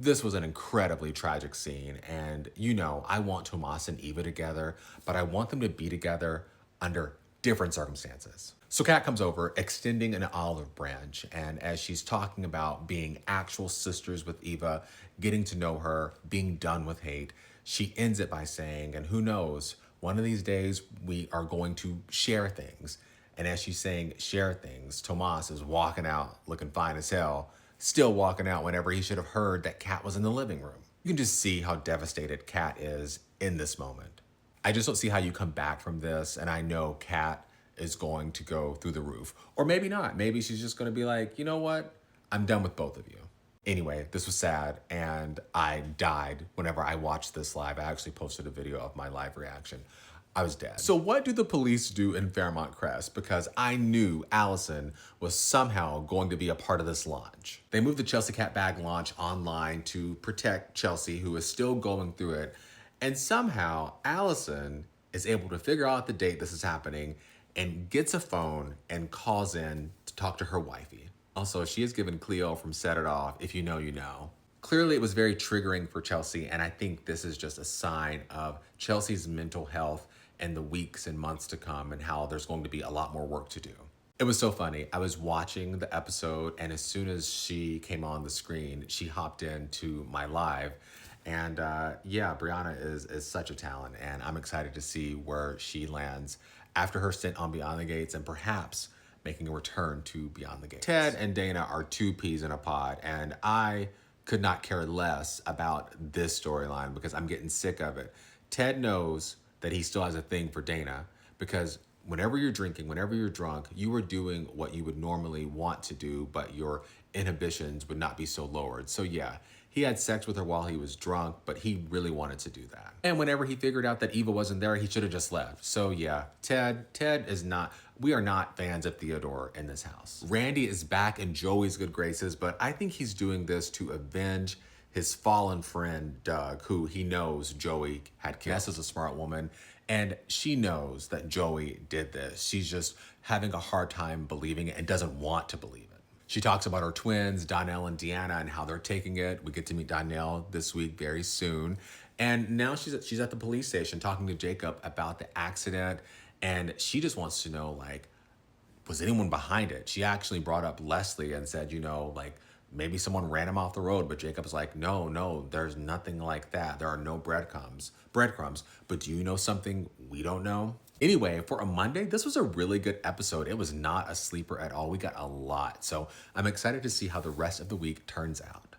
This was an incredibly tragic scene, and you know, I want Tomas and Eva together, but I want them to be together under different circumstances. So Kat comes over, extending an olive branch, and as she's talking about being actual sisters with Eva, getting to know her, being done with hate, she ends it by saying, and who knows, one of these days we are going to share things. And as she's saying share things, Tomas is walking out looking fine as hell, still walking out whenever he should have heard that Kat was in the living room. You can just see how devastated Kat is in this moment. I just don't see how you come back from this, and I know Kat is going to go through the roof. Or maybe not. Maybe she's just going to be like, you know what? I'm done with both of you. Anyway, this was sad, and I died whenever I watched this live. I actually posted a video of my live reaction. I was dead. So what do the police do in Fairmont Crest? Because I knew Allison was somehow going to be a part of this launch. They moved the Chelsea Cat Bag launch online to protect Chelsea, who is still going through it. And somehow Allison is able to figure out the date this is happening and gets a phone and calls in to talk to her wifey. Also, she is given Cleo from Set It Off, If You Know, You Know. Clearly, it was very triggering for Chelsea, and I think this is just a sign of Chelsea's mental health in the weeks and months to come and how there's going to be a lot more work to do. It was so funny. I was watching the episode, and as soon as she came on the screen, she hopped into my live. And yeah, Brianna is such a talent, and I'm excited to see where she lands after her stint on Beyond the Gates and perhaps making a return to Beyond the Gates. Ted and Dana are two peas in a pod, and I could not care less about this storyline because I'm getting sick of it. Ted knows that he still has a thing for Dana because whenever you're drinking, whenever you're drunk, you are doing what you would normally want to do, but your inhibitions would not be so lowered. So yeah, he had sex with her while he was drunk, but he really wanted to do that. And whenever he figured out that Eva wasn't there, he should have just left. So yeah, Ted is not, we are not fans of Theodore in this house. Randy is back in Joey's good graces, but I think he's doing this to avenge his fallen friend, Doug, who he knows Joey had killed. Ness is a smart woman, and she knows that Joey did this. She's just having a hard time believing it and doesn't want to believe it. She talks about her twins, Donnell and Deanna, and how they're taking it. We get to meet Donnell this week very soon. And now she's at the police station talking to Jacob about the accident, and she just wants to know, like, was anyone behind it? She actually brought up Leslie and said, you know, like, maybe someone ran him off the road, but Jacob's like, no, there's nothing like that. There are no breadcrumbs. But do you know something we don't know? Anyway, for a Monday, this was a really good episode. It was not a sleeper at all. We got a lot. So I'm excited to see how the rest of the week turns out.